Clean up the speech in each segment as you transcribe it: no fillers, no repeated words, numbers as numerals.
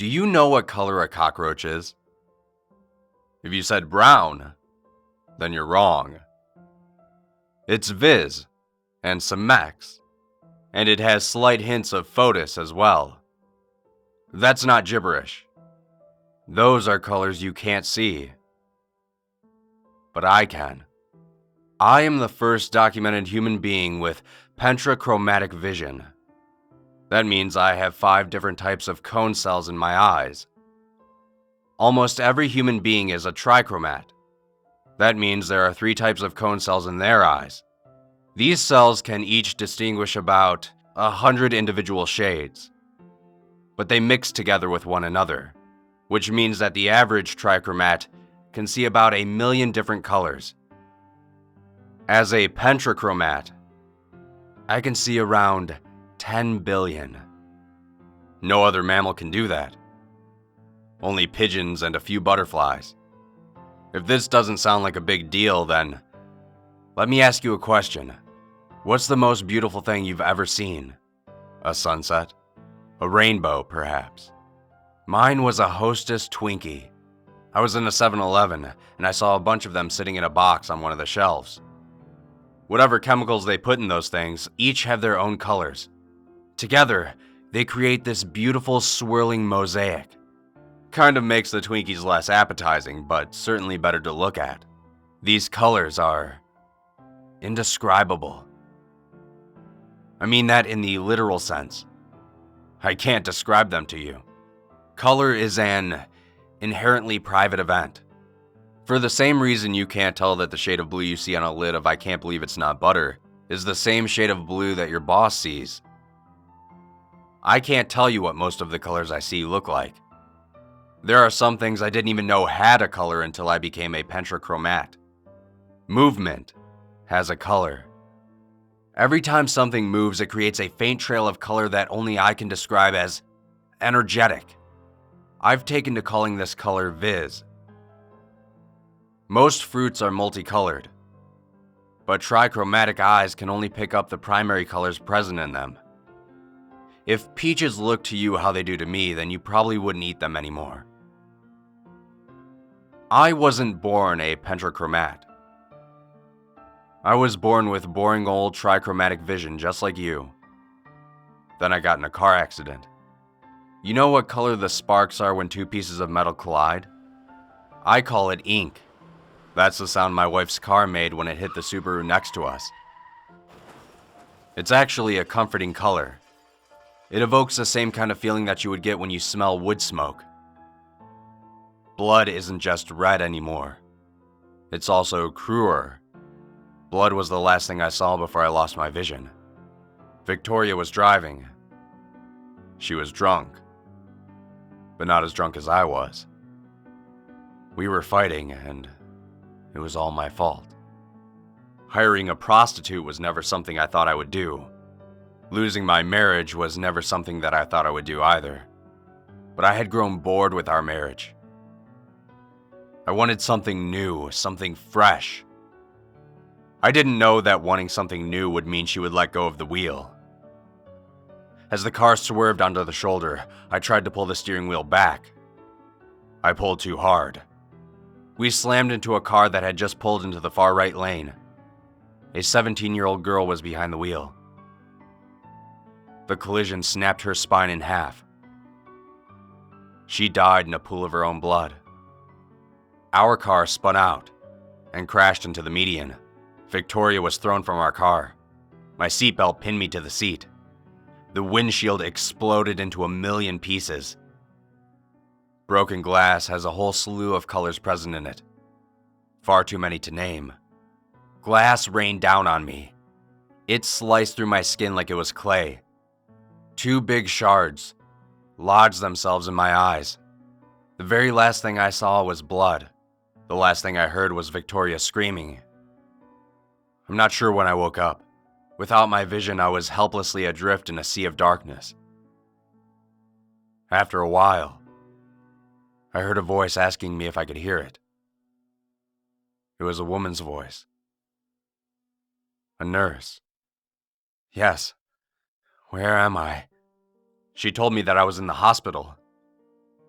Do you know what color a cockroach is? If you said brown, then you're wrong. It's Viz and some Mex, and it has slight hints of Photis as well. That's not gibberish. Those are colors you can't see. But I can. I am the first documented human being with pentrachromatic vision. That means I have 5 different types of cone cells in my eyes. Almost every human being is a trichromat. That means there are 3 types of cone cells in their eyes. These cells can each distinguish about 100 individual shades, but they mix together with one another, which means that the average trichromat can see about 1 million different colors. As a pentrachromat, I can see around 10 billion. No other mammal can do that. Only pigeons and a few butterflies. If this doesn't sound like a big deal, then let me ask you a question. What's the most beautiful thing you've ever seen? A sunset? A rainbow, perhaps? Mine was a Hostess Twinkie. I was in a 7-Eleven, and I saw a bunch of them sitting in a box on one of the shelves. Whatever chemicals they put in those things, each have their own colors. Together, they create this beautiful swirling mosaic. Kind of makes the Twinkies less appetizing, but certainly better to look at. These colors are indescribable. I mean that in the literal sense. I can't describe them to you. Color is an inherently private event. For the same reason you can't tell that the shade of blue you see on a lid of I Can't Believe It's Not Butter is the same shade of blue that your boss sees. I can't tell you what most of the colors I see look like. There are some things I didn't even know had a color until I became a pentrachromat. Movement has a color. Every time something moves, it creates a faint trail of color that only I can describe as energetic. I've taken to calling this color Viz. Most fruits are multicolored, but trichromatic eyes can only pick up the primary colors present in them. If peaches look to you how they do to me, then you probably wouldn't eat them anymore. I wasn't born a pentrachromat. I was born with boring old trichromatic vision just like you. Then I got in a car accident. You know what color the sparks are when 2 pieces of metal collide? I call it ink. That's the sound my wife's car made when it hit the Subaru next to us. It's actually a comforting color. It evokes the same kind of feeling that you would get when you smell wood smoke. Blood isn't just red anymore. It's also cruer. Blood was the last thing I saw before I lost my vision. Victoria was driving. She was drunk, but not as drunk as I was. We were fighting, and it was all my fault. Hiring a prostitute was never something I thought I would do. Losing my marriage was never something that I thought I would do either. But I had grown bored with our marriage. I wanted something new, something fresh. I didn't know that wanting something new would mean she would let go of the wheel. As the car swerved onto the shoulder, I tried to pull the steering wheel back. I pulled too hard. We slammed into a car that had just pulled into the far right lane. A 17-year-old girl was behind the wheel. The collision snapped her spine in half. She died in a pool of her own blood. Our car spun out and crashed into the median. Victoria was thrown from our car. My seatbelt pinned me to the seat. The windshield exploded into 1 million pieces. Broken glass has a whole slew of colors present in it. Far too many to name. Glass rained down on me. It sliced through my skin like it was clay. 2 big shards lodged themselves in my eyes. The very last thing I saw was blood. The last thing I heard was Victoria screaming. I'm not sure when I woke up. Without my vision, I was helplessly adrift in a sea of darkness. After a while, I heard a voice asking me if I could hear it. It was a woman's voice. A nurse. Yes. Where am I? She told me that I was in the hospital.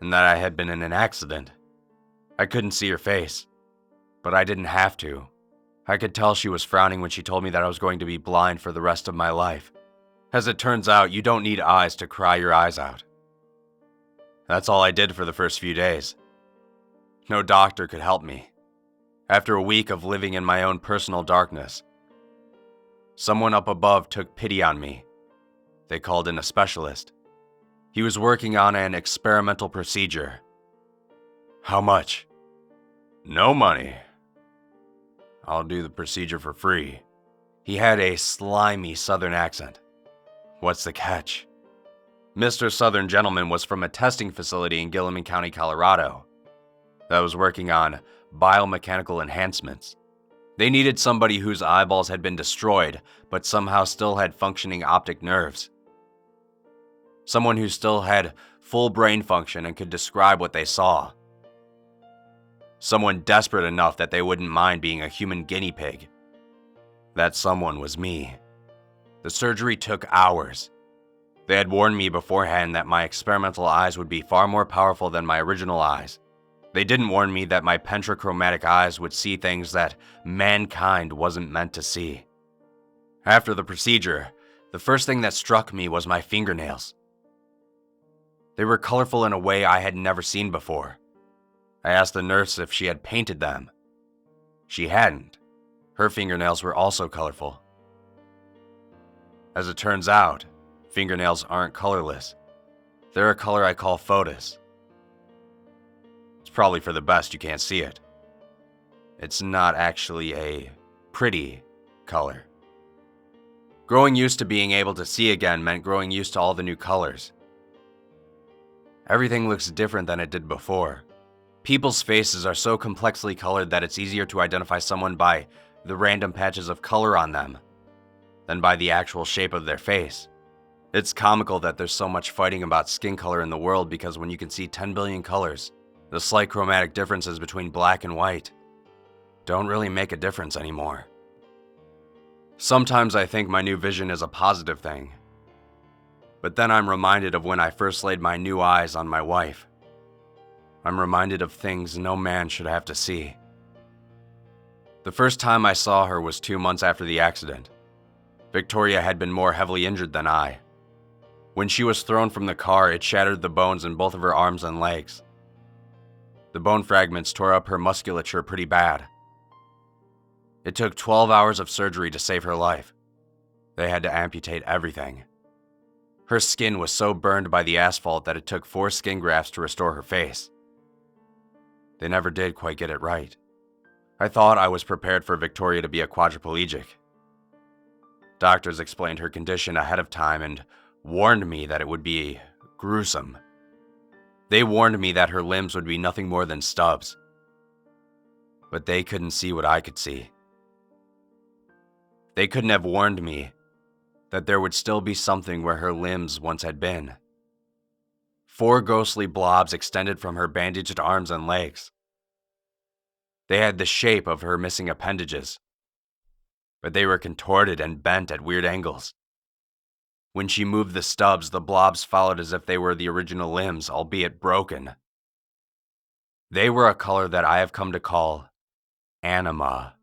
and that I had been in an accident. I couldn't see her face, but I didn't have to. I could tell she was frowning when she told me that I was going to be blind for the rest of my life. As it turns out, you don't need eyes to cry your eyes out. That's all I did for the first few days. No doctor could help me. After a week of living in my own personal darkness, someone up above took pity on me. They called in a specialist. He was working on an experimental procedure. How much? No money. I'll do the procedure for free. He had a slimy southern accent. What's the catch? Mr. Southern Gentleman was from a testing facility in Gilliman County, Colorado, that was working on biomechanical enhancements. They needed somebody whose eyeballs had been destroyed, but somehow still had functioning optic nerves. Someone who still had full brain function and could describe what they saw. Someone desperate enough that they wouldn't mind being a human guinea pig. That someone was me. The surgery took hours. They had warned me beforehand that my experimental eyes would be far more powerful than my original eyes. They didn't warn me that my pentrachromatic eyes would see things that mankind wasn't meant to see. After the procedure, the first thing that struck me was my fingernails. They were colorful in a way I had never seen before. I asked the nurse if she had painted them. She hadn't. Her fingernails were also colorful. As it turns out, fingernails aren't colorless. They're a color I call photos. It's probably for the best you can't see it. It's not actually a pretty color. Growing used to being able to see again meant growing used to all the new colors. Everything looks different than it did before. People's faces are so complexly colored that it's easier to identify someone by the random patches of color on them than by the actual shape of their face. It's comical that there's so much fighting about skin color in the world because when you can see 10 billion colors, the slight chromatic differences between black and white don't really make a difference anymore. Sometimes I think my new vision is a positive thing, but then I'm reminded of when I first laid my new eyes on my wife. I'm reminded of things no man should have to see. The first time I saw her was 2 months after the accident. Victoria had been more heavily injured than I. When she was thrown from the car, it shattered the bones in both of her arms and legs. The bone fragments tore up her musculature pretty bad. It took 12 hours of surgery to save her life. They had to amputate everything. Her skin was so burned by the asphalt that it took 4 skin grafts to restore her face. They never did quite get it right. I thought I was prepared for Victoria to be a quadriplegic. Doctors explained her condition ahead of time and warned me that it would be gruesome. They warned me that her limbs would be nothing more than stubs. But they couldn't see what I could see. They couldn't have warned me that there would still be something where her limbs once had been. 4 ghostly blobs extended from her bandaged arms and legs. They had the shape of her missing appendages, but they were contorted and bent at weird angles. When she moved the stubs, the blobs followed as if they were the original limbs, albeit broken. They were a color that I have come to call anima.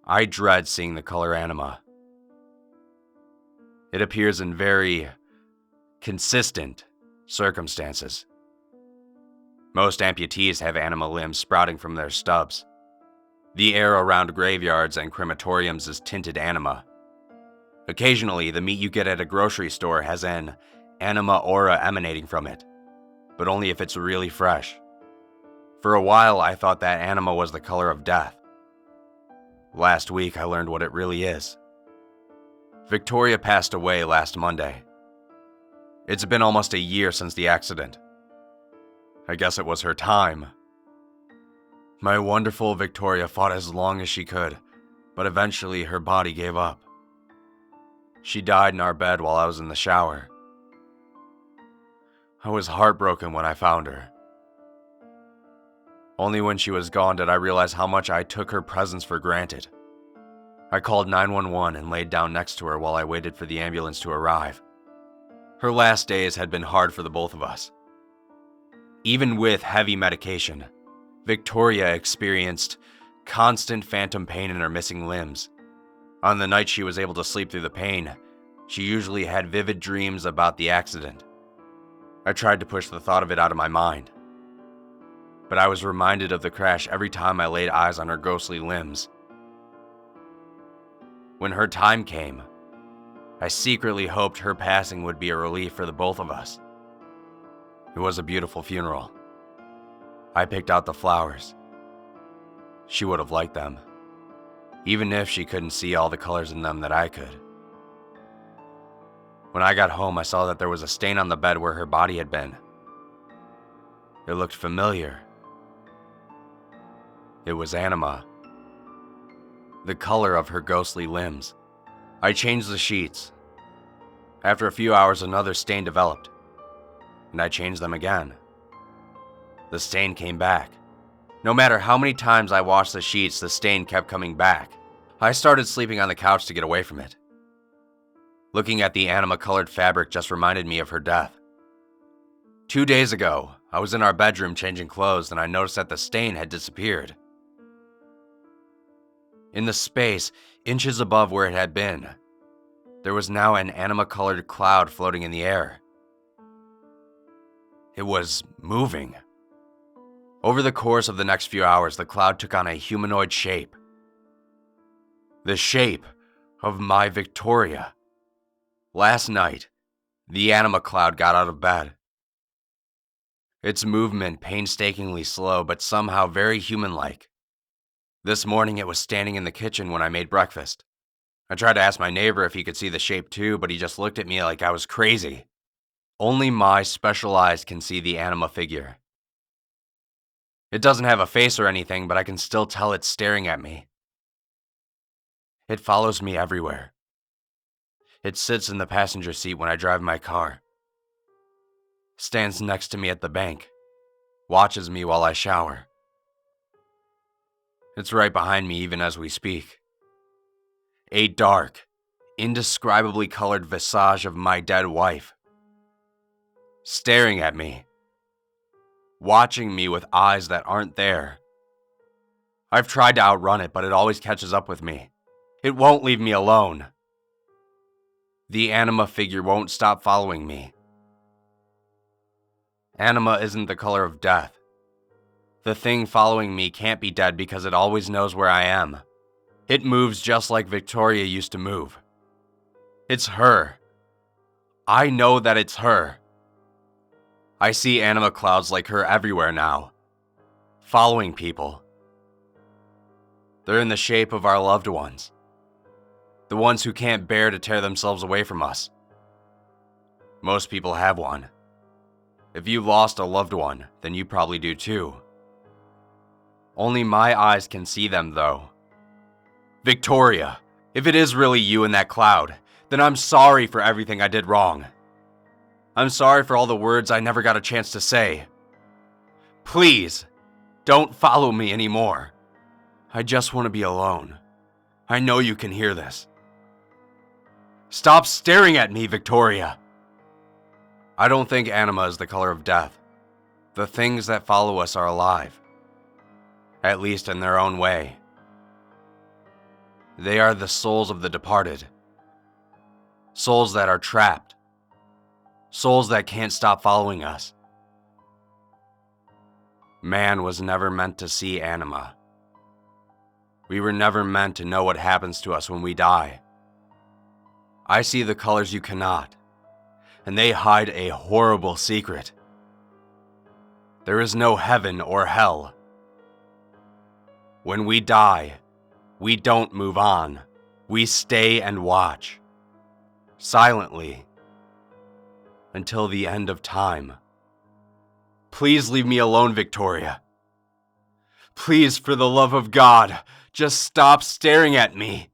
I dread seeing the color anima. It appears in very consistent circumstances. Most amputees have anima limbs sprouting from their stubs. The air around graveyards and crematoriums is tinted anima. Occasionally, the meat you get at a grocery store has an anima aura emanating from it, but only if it's really fresh. For a while, I thought that anima was the color of death. Last week, I learned what it really is. Victoria passed away last Monday. It's been almost a year since the accident. I guess it was her time. My wonderful Victoria fought as long as she could, but eventually her body gave up. She died in our bed while I was in the shower. I was heartbroken when I found her. Only when she was gone did I realize how much I took her presence for granted. I called 911 and laid down next to her while I waited for the ambulance to arrive. Her last days had been hard for the both of us. Even with heavy medication, Victoria experienced constant phantom pain in her missing limbs. On the night she was able to sleep through the pain, she usually had vivid dreams about the accident. I tried to push the thought of it out of my mind, but I was reminded of the crash every time I laid eyes on her ghostly limbs. When her time came, I secretly hoped her passing would be a relief for the both of us. It was a beautiful funeral. I picked out the flowers. She would have liked them, even if she couldn't see all the colors in them that I could. When I got home, I saw that there was a stain on the bed where her body had been. It looked familiar. It was anima, the color of her ghostly limbs. I changed the sheets. After a few hours, another stain developed, and I changed them again. The stain came back. No matter how many times I washed the sheets, the stain kept coming back. I started sleeping on the couch to get away from it. Looking at the anima-colored fabric just reminded me of her death. 2 days ago, I was in our bedroom changing clothes and I noticed that the stain had disappeared. In the space, inches above where it had been, there was now an anima-colored cloud floating in the air. It was moving. Over the course of the next few hours, the cloud took on a humanoid shape. The shape of my Victoria. Last night, the anima cloud got out of bed. Its movement painstakingly slow, but somehow very human-like. This morning it was standing in the kitchen when I made breakfast. I tried to ask my neighbor if he could see the shape too, but he just looked at me like I was crazy. Only my special eyes can see the anima figure. It doesn't have a face or anything, but I can still tell it's staring at me. It follows me everywhere. It sits in the passenger seat when I drive my car. Stands next to me at the bank. Watches me while I shower. It's right behind me even as we speak. A dark, indescribably colored visage of my dead wife. Staring at me. Watching me with eyes that aren't there. I've tried to outrun it, but it always catches up with me. It won't leave me alone. The anima figure won't stop following me. Anima isn't the color of death. The thing following me can't be dead because it always knows where I am. It moves just like Victoria used to move. It's her. I know that it's her. I see anima clouds like her everywhere now, following people. They're in the shape of our loved ones. The ones who can't bear to tear themselves away from us. Most people have one. If you lost a loved one, then you probably do too. Only my eyes can see them though. Victoria, if it is really you in that cloud, then I'm sorry for everything I did wrong. I'm sorry for all the words I never got a chance to say. Please, don't follow me anymore. I just want to be alone. I know you can hear this. Stop staring at me, Victoria. I don't think anima is the color of death. The things that follow us are alive. At least in their own way. They are the souls of the departed. Souls that are trapped. Souls that can't stop following us. Man was never meant to see anima. We were never meant to know what happens to us when we die. I see the colors you cannot, and they hide a horrible secret. There is no heaven or hell. When we die, we don't move on. We stay and watch, silently, until the end of time. Please leave me alone, Victoria. Please, for the love of God, just stop staring at me.